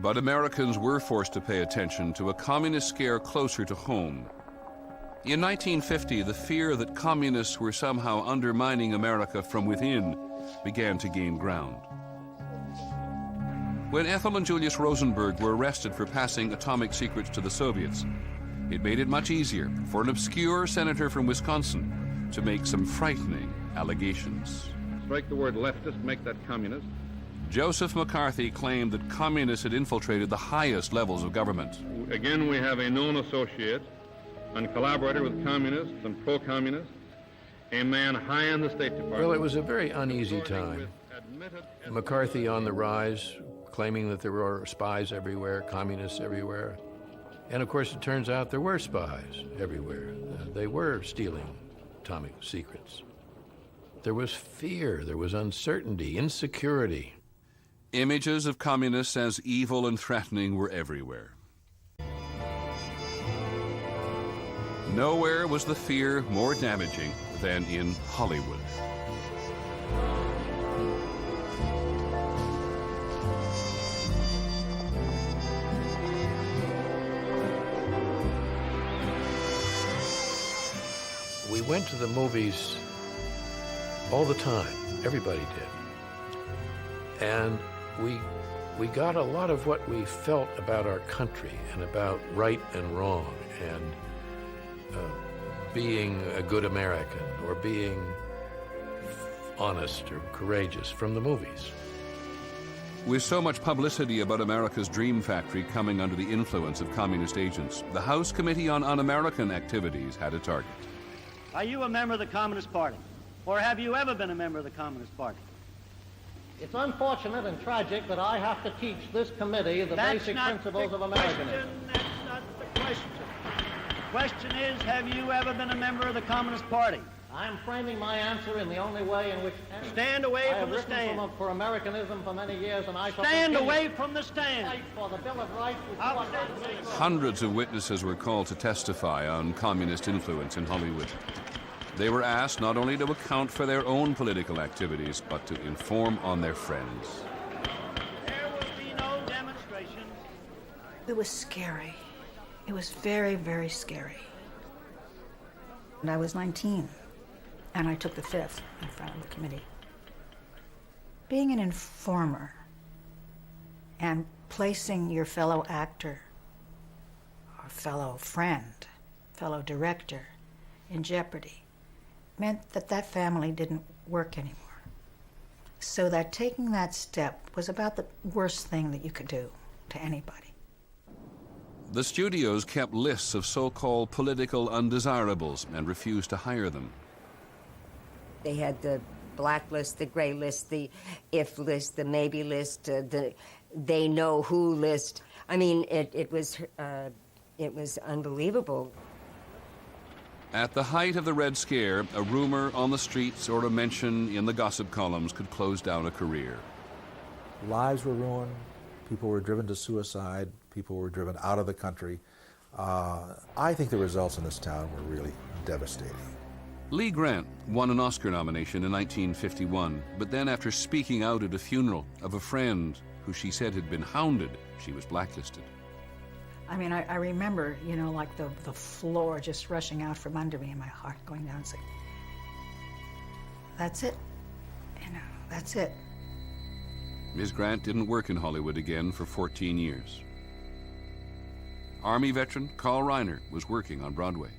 But Americans were forced to pay attention to a communist scare closer to home. In 1950, the fear that communists were somehow undermining America from within began to gain ground. When Ethel and Julius Rosenberg were arrested for passing atomic secrets to the Soviets, it made it much easier for an obscure senator from Wisconsin to make some frightening allegations. Strike the word leftist, make that communist. Joseph McCarthy claimed that communists had infiltrated the highest levels of government. Again, we have a known associate and collaborator with communists and pro-communists, a man high in the State Department. Well, it was a very uneasy time. McCarthy on the rise, claiming that there were spies everywhere, communists everywhere. And of course, it turns out there were spies everywhere. They were stealing atomic secrets. There was fear, there was uncertainty, insecurity. Images of communists as evil and threatening were everywhere. Nowhere was the fear more damaging than in Hollywood. We went to the movies all the time. Everybody did. And we got a lot of what we felt about our country and about right and wrong and being a good American or being honest or courageous from the movies. With so much publicity about America's dream factory coming under the influence of communist agents, the House Committee on Un-American Activities had a target. Are you a member of the Communist Party? Or have you ever been a member of the Communist Party? It's unfortunate and tragic that I have to teach this committee the basic principles of Americanism. That's not the question. The question is, have you ever been a member of the Communist Party? I'm framing my answer in the only way in which... Stand away from the stand. I have written for Americanism for many years, and I shall stand away from the stand. Fight for the Bill of Rights. Hundreds of witnesses were called to testify on communist influence in Hollywood. They were asked not only to account for their own political activities, but to inform on their friends. There will be no demonstrations. It was scary. It was very, very scary. And I was 19, and I took the fifth in front of the committee. Being an informer and placing your fellow actor, or fellow friend, fellow director in jeopardy meant that that family didn't work anymore. So that taking that step was about the worst thing that you could do to anybody. The studios kept lists of so-called political undesirables and refused to hire them. They had the black list, the gray list, the if list, the maybe list, the they know who list. I mean, it was unbelievable. At the height of the Red Scare, a rumor on the streets or a mention in the gossip columns could close down a career. Lives were ruined. People were driven to suicide. People were driven out of the country. I think the results in this town were really devastating. Lee Grant won an Oscar nomination in 1951, but then after speaking out at a funeral of a friend who she said had been hounded, she was blacklisted. I mean, I remember, you know, like the floor just rushing out from under me and my heart going down and saying, that's it, you know, that's it. Ms. Grant didn't work in Hollywood again for 14 years. Army veteran Carl Reiner was working on Broadway.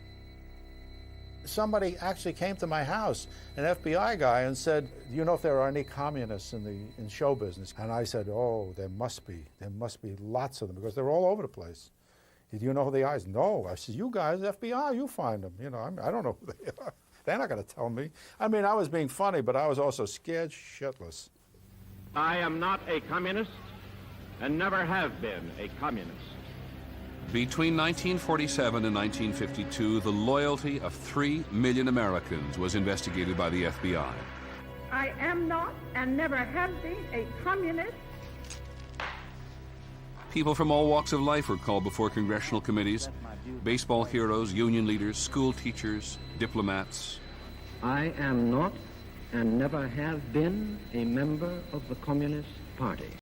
Somebody actually came to my house, an FBI guy, and said, "Do you know if there are any communists in show business?" And I said, "Oh, there must be. There must be lots of them because they're all over the place." "Do you know who they are?" "No." I said, "You guys, FBI, you find them. You know, I don't know who they are. They're not going to tell me." I mean, I was being funny, but I was also scared shitless. I am not a communist and never have been a communist. Between 1947 and 1952, the loyalty of 3 million Americans was investigated by the FBI. I am not and never have been a communist. People from all walks of life were called before congressional committees. Baseball heroes, union leaders, school teachers, diplomats. I am not and never have been a member of the Communist Party.